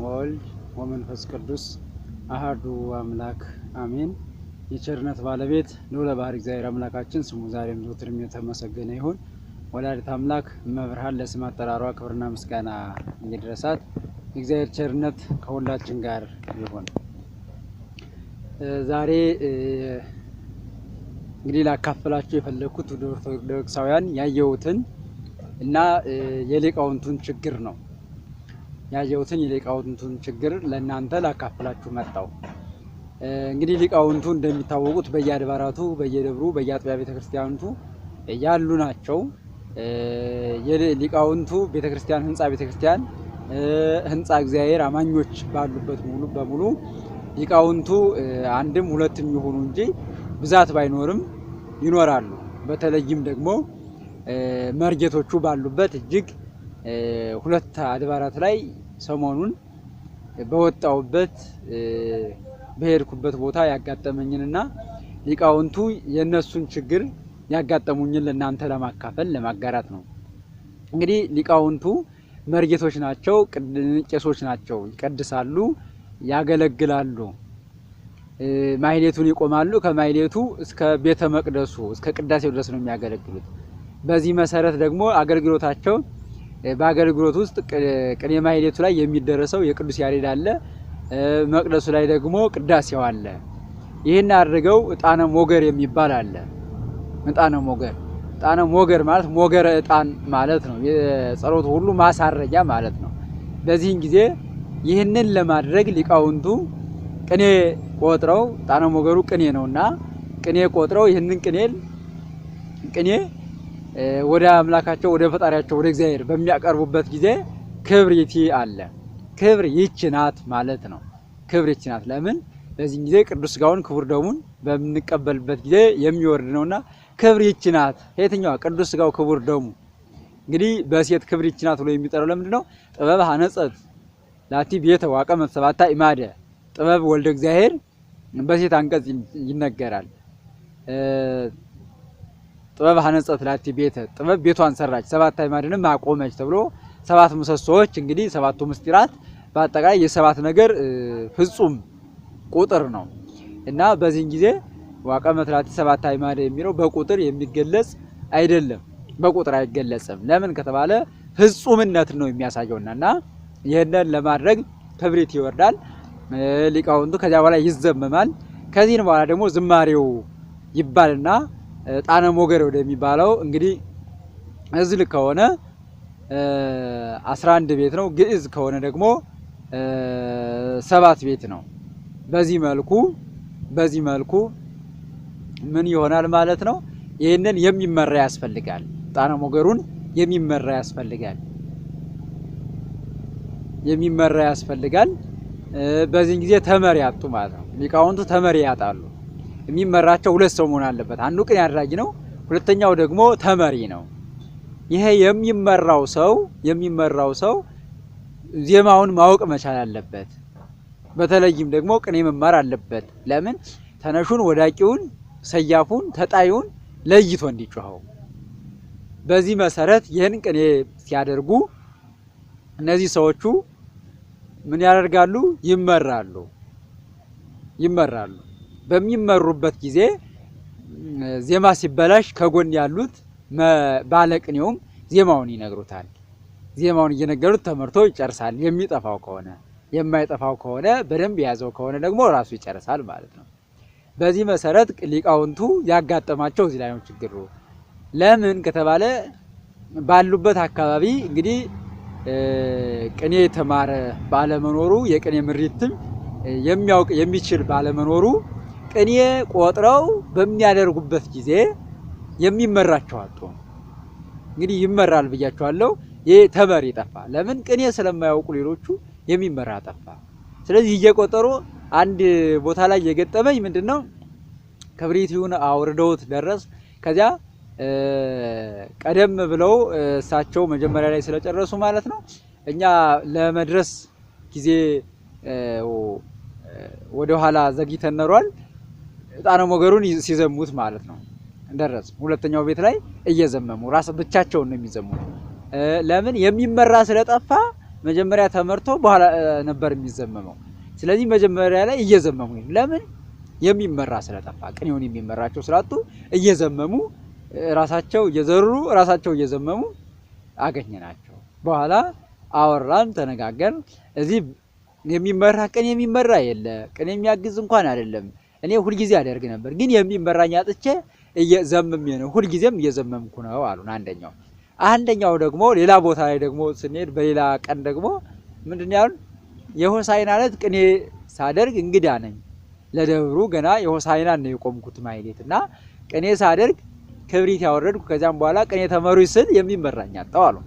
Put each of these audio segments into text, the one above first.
ወልድ ወመንፈስ ቅዱስ አሐዱ አምላክ አሜን። የቸርነት ባለቤት ልዑለ ባሕርይ እግዚአብሔር አምላካችን ስሙ ዛሬም ዘወትርም የተመሰገነ ይሁን። ወላዲተ አምላክ እመብርሃን ለስም አጠራሯ ክብርና ምስጋና ይድረሳት። የእግዚአብሔር ቸርነት ከሁላችን ጋር ይሁን። ዛሬ እንግዲህ ላካፍላችሁ የፈለኩት ወደ ኦርቶዶክሳውያን ያየሁትን እና የሊቃውንቱን ችግር ነው። ያየሁትን የሊቃውንቱን ችግር ለእናንተ ላካፍላችሁ መጣው። እንግዲህ ሊቃውንቱ እንደሚታወቁት በየአድባራቱ፣ በየደብሩ፣ በየአጥቢያ ቤተክርስቲያኑ ያሉ ናቸው። የሊቃውንቱ ቤተክርስቲያን ህንጻ እግዚአብሔር አማኞች ባሉበት ሙሉ በሙሉ ሊቃውንቱ አንድም ሁለትም ይሆኑ እንጂ ብዛት ባይኖርም ይኖራሉ። በተለይም ደግሞ መርጌቶቹ ባሉበት እጅግ ሁለት አድባራት ላይ ሰሞኑን በወጣውበት በሄድኩበት ቦታ ያጋጠመኝንና ሊቃውንቱ የነሱን ችግር ያጋጠሙኝን ለእናንተ ለማካፈል ለማጋራት ነው። እንግዲህ ሊቃውንቱ መርጌቶች ናቸው፣ ቄሶች ናቸው። ይቀድሳሉ፣ ያገለግላሉ፣ ማህሌቱን ይቆማሉ። ከማህሌቱ እስከ ቤተ መቅደሱ እስከ ቅዳሴው ድረስ ነው የሚያገለግሉት። በዚህ መሰረት ደግሞ አገልግሎታቸው በአገልግሎት ውስጥ ቅኔ ማህሌቱ ላይ የሚደረሰው የቅዱስ ያሬድ አለ፣ መቅደሱ ላይ ደግሞ ቅዳሴው አለ። ይህን አድርገው ዕጣነ ሞገር የሚባል አለ። ዕጣነ ሞገር ማለት ሞገረ ዕጣን ማለት ነው። የጸሎቱ ሁሉ ማሳረጊያ ማለት ነው። በዚህን ጊዜ ይህንን ለማድረግ ሊቃውንቱ ቅኔ ቆጥረው ዕጣነ ሞገሩ ቅኔ ነውና ቅኔ ቆጥረው ይህንን ቅኔ ወደ አምላካቸው ወደ ፈጣሪያቸው ወደ እግዚአብሔር በሚያቀርቡበት ጊዜ ክብር ይቺ አለ። ክብር ይቺ ናት ማለት ነው። ክብር ይቺ ናት። ለምን? በዚህ ጊዜ ቅዱስ ሥጋውን ክቡር ደሙን በምንቀበልበት ጊዜ የሚወርድ ነውና ክብር ይቺ ናት። የትኛዋ? ቅዱስ ሥጋው ክቡር ደሙ። እንግዲህ በሴት ክብር ይቺ ናት ብሎ የሚጠራው ለምንድን ነው? ጥበብ ሀነጸት ላቲ ቤተ ዋቀመት ሰባታ ኢማደ። ጥበብ ወልደ እግዚአብሔር በሴት አንቀጽ ይነገራል። ጥበብ ሀነጸት ላቲ ቤተ፣ ጥበብ ቤቷን ሰራች፣ ሰባት አዕማድንም አቆመች ተብሎ ሰባት ምሰሶዎች እንግዲህ ሰባቱ ምስጢራት በአጠቃላይ የሰባት ነገር ፍጹም ቁጥር ነው እና በዚህን ጊዜ ዋቀመት ላቲ ሰባት አዕማድ የሚለው በቁጥር የሚገለጽ አይደለም፣ በቁጥር አይገለጽም። ለምን ከተባለ ፍጹምነትን ነው የሚያሳየውና እና ይህንን ለማድረግ ክብሪት ይወርዳል። ሊቃውንቱ ከዚያ በኋላ ይዘመማል። ከዚህን በኋላ ደግሞ ዝማሬው ይባልና ዕጣነ ሞገር ወደሚባለው እንግዲህ እዝል ከሆነ 11 ቤት ነው። ግዕዝ ከሆነ ደግሞ 7 ቤት ነው። በዚህ መልኩ ምን ይሆናል ማለት ነው? ይህንን የሚመራ ያስፈልጋል። ዕጣነ ሞገሩን የሚመራ ያስፈልጋል። በዚህ ጊዜ ተመሪ ያጡ ማለት ነው። ሊቃውንቱ ተመሪ ያጣሉ። የሚመራቸው ሁለት ሰው መሆን አለበት። አንዱ ቅኔ አድራጊ ነው፣ ሁለተኛው ደግሞ ተመሪ ነው። ይሄ የሚመራው ሰው ዜማውን ማወቅ መቻል አለበት። በተለይም ደግሞ ቅኔ መማር አለበት። ለምን? ተነሹን፣ ወዳቂውን፣ ሰያፉን፣ ተጣዩን ለይቶ እንዲጮኸው። በዚህ መሰረት ይህን ቅኔ ሲያደርጉ እነዚህ ሰዎቹ ምን ያደርጋሉ? ይመራሉ። በሚመሩበት ጊዜ ዜማ ሲበላሽ ከጎን ያሉት ባለቅኔውም ዜማውን ይነግሩታል። ዜማውን እየነገሩት ተመርቶ ይጨርሳል። የሚጠፋው ከሆነ የማይጠፋው ከሆነ በደንብ የያዘው ከሆነ ደግሞ ራሱ ይጨርሳል ማለት ነው። በዚህ መሰረት ሊቃውንቱ ያጋጠማቸው እዚህ ላይ ነው ችግሩ። ለምን ከተባለ ባሉበት አካባቢ እንግዲህ ቅኔ የተማረ ባለመኖሩ የቅኔ ምሪትም የሚያውቅ የሚችል ባለመኖሩ ቅኔ ቆጥረው በሚያደርጉበት ጊዜ የሚመራቸው አጡ። እንግዲህ ይመራል ብያቸዋለሁ። ይሄ ተመሪ ጠፋ። ለምን? ቅኔ ስለማያውቁ ሌሎቹ የሚመራ ጠፋ። ስለዚህ እየቆጠሩ አንድ ቦታ ላይ የገጠመኝ ምንድነው? ክብሪቱን አውርደውት ደረስ። ከዚያ ቀደም ብለው እሳቸው መጀመሪያ ላይ ስለጨረሱ ማለት ነው እኛ ለመድረስ ጊዜ ወደ ኋላ ዘግይተን ኖሯል። ዕጣነ ሞገሩን ሲዘሙት ማለት ነው ደረስ። ሁለተኛው ቤት ላይ እየዘመሙ ራስ ብቻቸውን ነው የሚዘሙት። ለምን? የሚመራ ስለጠፋ መጀመሪያ ተመርቶ በኋላ ነበር የሚዘመመው። ስለዚህ መጀመሪያ ላይ እየዘመሙ ለምን የሚመራ ስለጠፋ ቅኔውን የሚመራቸው ስላጡ እየዘመሙ ራሳቸው እየዘሩ ራሳቸው እየዘመሙ አገኘናቸው። በኋላ አወራን ተነጋገርን። እዚህ የሚመራ ቅኔ የሚመራ የለ ቅኔ የሚያግዝ እንኳን አይደለም። እኔ ሁልጊዜ አደርግ ነበር ግን የሚመራኝ አጥቼ እየዘመምኩ ነው፣ ሁልጊዜም እየዘመምኩ ነው አሉን። አንደኛው ደግሞ ሌላ ቦታ ላይ ደግሞ ስንሄድ በሌላ ቀን ደግሞ ምንድነው ያሉን? የሆሳዕና ዕለት ቅኔ ሳደርግ እንግዳ ነኝ ለደብሩ ገና የሆሳዕናን ነው የቆምኩት ማይሌትና ቅኔ ሳደርግ ክብሪት ያወረድኩ ከዛም በኋላ ቅኔ ተመሩኝ ስል የሚመራኝ አጣው አሉ።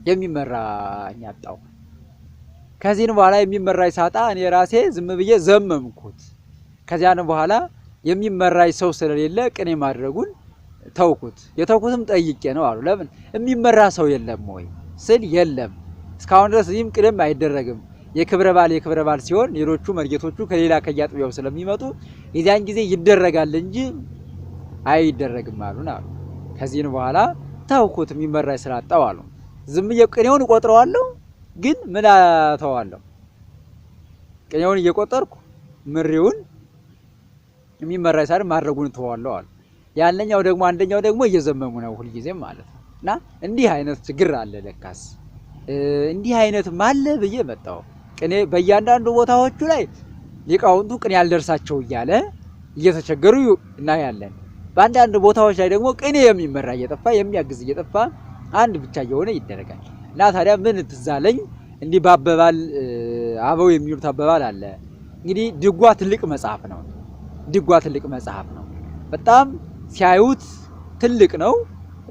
የሚመራኝ አጣው። ከዚህን በኋላ የሚመራኝ ሳጣ እኔ ራሴ ዝም ብዬ ዘመምኩት። ከዚያን በኋላ የሚመራኝ ሰው ስለሌለ ቅኔ ማድረጉን ተውኩት። የተውኩትም ጠይቄ ነው አሉ። ለምን የሚመራ ሰው የለም ወይ ስል የለም እስካሁን ድረስ እዚህም ቅኔም አይደረግም። የክብረ በዓል ሲሆን ሌሎቹ መርጌቶቹ ከሌላ ከያጥቢያው ስለሚመጡ የዚያን ጊዜ ይደረጋል እንጂ አይደረግም አሉና ከዚህን በኋላ ተውኩት የሚመራኝ ስላጣው አሉ። ዝም ብዬ ቅኔውን እቆጥረዋለሁ ግን ምን አተዋለሁ? ቅኔውን እየቆጠርኩ ምሪውን የሚመራኝ ሳይሆን ማድረጉን ተዋለሁ አሉ። አንደኛው ደግሞ እየዘመሙ ነው ሁልጊዜም ማለት ነው። እና እንዲህ አይነት ችግር አለ ለካስ እንዲህ አይነት ማለ ብዬ መጣሁ። ቅኔ በእያንዳንዱ ቦታዎቹ ላይ ሊቃውንቱ ቅኔ ያልደርሳቸው እያለ እየተቸገሩ እናያለን። በአንዳንድ ቦታዎች ላይ ደግሞ ቅኔ የሚመራ እየጠፋ የሚያግዝ እየጠፋ አንድ ብቻ እየሆነ ይደረጋል። እና ታዲያ ምን ትዝ አለኝ እንዲህ በአበባል አበው የሚሉት አበባል አለ። እንግዲህ ድጓ ትልቅ መጽሐፍ ነው። በጣም ሲያዩት ትልቅ ነው፣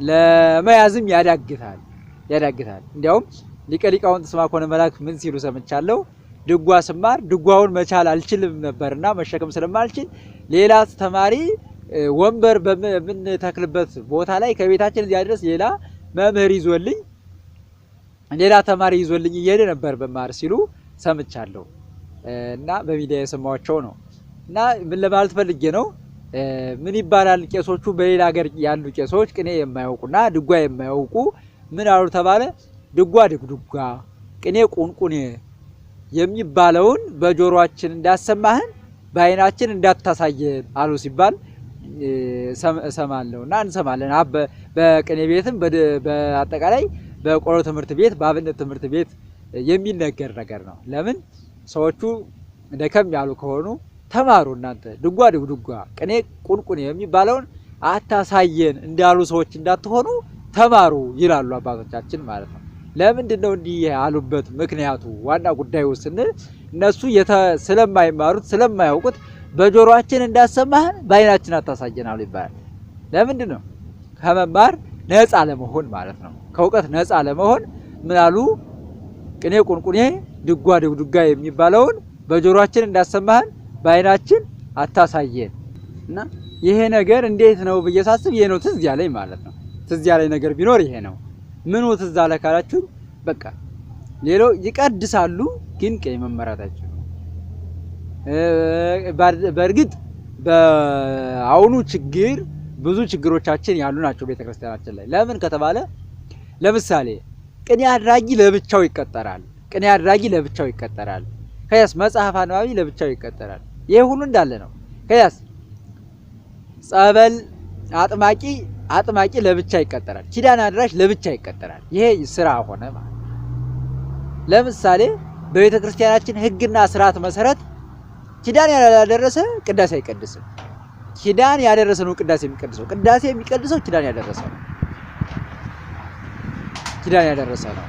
ለመያዝም ያዳግታል። እንዲያውም ሊቀ ሊቃውንት ስምዐ ኮነ መላክ ምን ሲሉ ሰምቻለሁ? ድጓ ስማር ድጓውን መቻል አልችልም ነበርና መሸከም ስለማልችል ሌላ ተማሪ ወንበር በምንተክልበት ቦታ ላይ ከቤታችን እዚያ ድረስ ሌላ መምህር ይዞልኝ ሌላ ተማሪ ይዞልኝ እየሄደ ነበር በማር ሲሉ ሰምቻለሁ። እና በሚዲያ የሰማቸው ነው። እና ምን ለማለት ፈልጌ ነው? ምን ይባላል? ቄሶቹ በሌላ ሀገር ያሉ ቄሶች ቅኔ የማያውቁና ድጓ የማያውቁ ምን አሉ ተባለ? ድጓ ድግድጓ ቅኔ ቁንቁኔ የሚባለውን በጆሮአችን እንዳሰማህን በአይናችን እንዳታሳየን አሉ ሲባል እሰማለሁና እንሰማለን። በቅኔ ቤትም በአጠቃላይ በቆሎ ትምህርት ቤት በአብነት ትምህርት ቤት የሚነገር ነገር ነው። ለምን ሰዎቹ ደከም ያሉ ከሆኑ ተማሩ እናንተ ድጓ ድግድጓ ቅኔ ቁንቁኔ የሚባለውን አታሳየን እንዳሉ ሰዎች እንዳትሆኑ ተማሩ ይላሉ አባቶቻችን ማለት ነው። ለምንድነው እንዲህ ያሉበት ምክንያቱ ዋና ጉዳዩ ስንል እነሱ ስለማይማሩት ስለማያውቁት በጆሮአችን እንዳሰማህን በአይናችን አታሳየን አሉ ይባላል። ለምንድነው? ከመማር ነፃ ለመሆን ማለት ነው። ከእውቀት ነፃ ለመሆን ምን አሉ? ቅኔ ቁንቁኔ ድጓ ድግድጓ የሚባለውን በጆሮአችን እንዳሰማህን በአይናችን አታሳየን። እና ይሄ ነገር እንዴት ነው ብዬ ሳስብ ይሄ ነው ትዝ ያለኝ ማለት ነው። ትዝ ያለኝ ነገር ቢኖር ይሄ ነው። ምኑ ትዝ አለ ካላችሁኝ፣ በቃ ሌላው ይቀድሳሉ ግን ቅኔ መመራታቸው በእርግጥ በአሁኑ ችግር ብዙ ችግሮቻችን ያሉ ናቸው ቤተክርስቲያናችን ላይ። ለምን ከተባለ ለምሳሌ ቅኔ አድራጊ ለብቻው ይቀጠራል። ከያስ መጽሐፍ አንባቢ ለብቻው ይቀጠራል። ይሄ ሁሉ እንዳለ ነው። ከያስ ጸበል አጥማቂ ለብቻ ይቀጠራል። ኪዳን አድራሽ ለብቻ ይቀጠራል። ይሄ ስራ ሆነ ማለት። ለምሳሌ በቤተ ክርስቲያናችን ሕግና ስርዓት መሰረት ኪዳን ያላደረሰ ቅዳሴ አይቀድስም። ኪዳን ያደረሰ ነው ቅዳሴ የሚቀድሰው። ቅዳሴ የሚቀድሰው ኪዳን ያደረሰ ነው።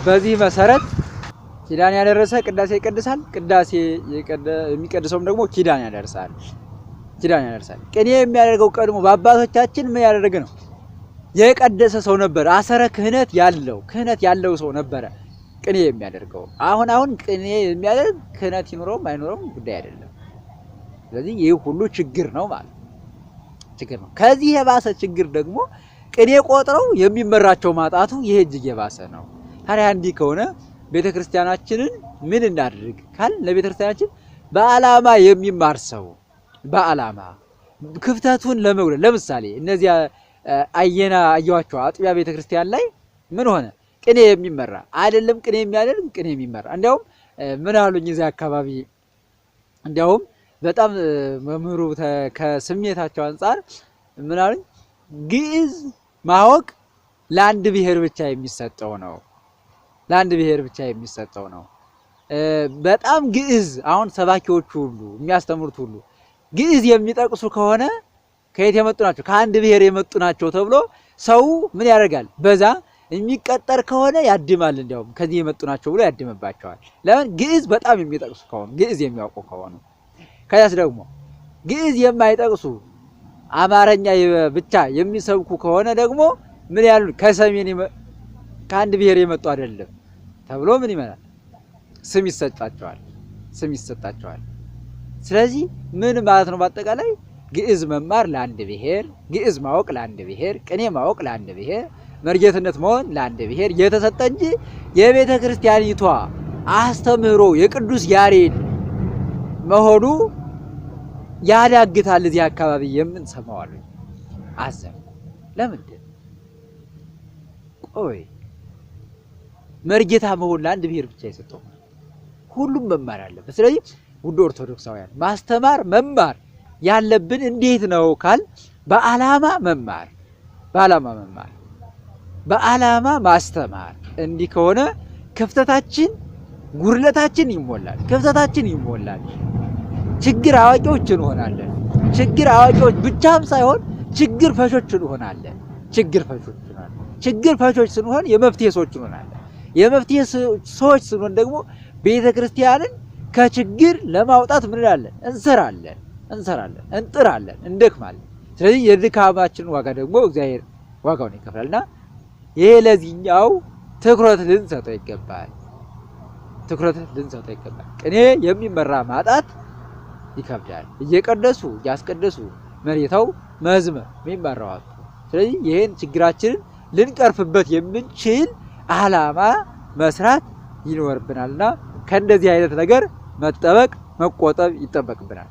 በዚህ መሰረት ኪዳን ያደረሰ ቅዳሴ ይቀድሳል። ቅዳሴ የሚቀድሰውም ደግሞ ኪዳን ያደርሳል። ቅኔ የሚያደርገው ቀድሞ በአባቶቻችን ምን ያደረገ ነው? የቀደሰ ሰው ነበር። አሰረ ክህነት ያለው ሰው ነበረ ቅኔ የሚያደርገው። አሁን ቅኔ የሚያደርግ ክህነት ይኖረውም አይኖረውም ጉዳይ አይደለም። ስለዚህ ይህ ሁሉ ችግር ነው ማለት ነው። ከዚህ የባሰ ችግር ደግሞ ቅኔ ቆጥረው የሚመራቸው ማጣቱ ይሄ እጅግ የባሰ ነው። ታዲያ እንዲህ ከሆነ ቤተክርስቲያናችንን ምን እናድርግ ካል ለቤተክርስቲያናችን በዓላማ የሚማር ሰው በዓላማ ክፍተቱን ለመውለድ ለምሳሌ እነዚያ አየዋቸው አጥቢያ ቤተክርስቲያን ላይ ምን ሆነ? ቅኔ የሚመራ አይደለም። ቅኔ የሚያደርግ ቅኔ የሚመራ እንዲያውም ምን አሉኝ እዚያ አካባቢ እንዲያውም በጣም መምህሩ ከስሜታቸው አንጻር ምን አሉኝ፣ ግዕዝ ማወቅ ለአንድ ብሔር ብቻ የሚሰጠው ነው። ለአንድ ብሔር ብቻ የሚሰጠው ነው። በጣም ግዕዝ አሁን ሰባኪዎቹ ሁሉ የሚያስተምሩት ሁሉ ግዕዝ የሚጠቅሱ ከሆነ ከየት የመጡ ናቸው? ከአንድ ብሔር የመጡ ናቸው ተብሎ ሰው ምን ያደርጋል? በዛ የሚቀጠር ከሆነ ያድማል። እንዲያውም ከዚህ የመጡ ናቸው ብሎ ያድምባቸዋል። ለምን? ግዕዝ በጣም የሚጠቅሱ ከሆኑ፣ ግዕዝ የሚያውቁ ከሆኑ። ከዚያስ ደግሞ ግዕዝ የማይጠቅሱ አማርኛ ብቻ የሚሰብኩ ከሆነ ደግሞ ምን ያሉ ከሰሜን ከአንድ ብሔር የመጡ አይደለም ተብሎ ምን ይመናል? ስም ይሰጣቸዋል። ስም ይሰጣቸዋል። ስለዚህ ምን ማለት ነው? በአጠቃላይ ግዕዝ መማር ለአንድ ብሔር፣ ግዕዝ ማወቅ ለአንድ ብሔር፣ ቅኔ ማወቅ ለአንድ ብሔር፣ መርጌትነት መሆን ለአንድ ብሔር የተሰጠ እንጂ የቤተ ክርስቲያኒቷ አስተምህሮ የቅዱስ ያሬድ መሆኑ ያዳግታል። እዚህ አካባቢ የምንሰማው አሉ አዘን ለምንድን ቆይ መርጌታ መሆን ለአንድ ብሔር ብቻ የሰጠው ሁሉም መማር አለበት። ስለዚህ ውድ ኦርቶዶክሳውያን ማስተማር መማር ያለብን እንዴት ነው ካል በዓላማ መማር፣ በዓላማ መማር፣ በዓላማ ማስተማር። እንዲህ ከሆነ ክፍተታችን ጉድለታችን ይሞላል፣ ክፍተታችን ይሞላል። ችግር አዋቂዎች እንሆናለን። ችግር አዋቂዎች ብቻም ሳይሆን ችግር ፈቾች እንሆናለን። ችግር ፈቾች እንሆናለን። ችግር ፈቾች ስንሆን የመፍትሄ ሰዎች እንሆናለን። የመፍትሄ ሰዎች ስንሆን ደግሞ ቤተ ክርስቲያንን ከችግር ለማውጣት ምን እንላለን? እንሰራለን፣ እንጥራለን፣ እንደክማለን። ስለዚህ የድካማችንን ዋጋ ደግሞ እግዚአብሔር ዋጋውን ይከፍላልና ይሄ ለዚህኛው ትኩረት ልንሰጠው ይገባል። ትኩረት ልንሰጠው ይገባል። ቅኔ የሚመራ ማጣት ይከብዳል። እየቀደሱ እያስቀደሱ መሬታው መዝመር የሚመራው አጡ። ስለዚህ ይሄን ችግራችንን ልንቀርፍበት የምንችል ዓላማ መስራት ይኖርብናልና ከእንደዚህ አይነት ነገር መጠበቅ መቆጠብ ይጠበቅብናል።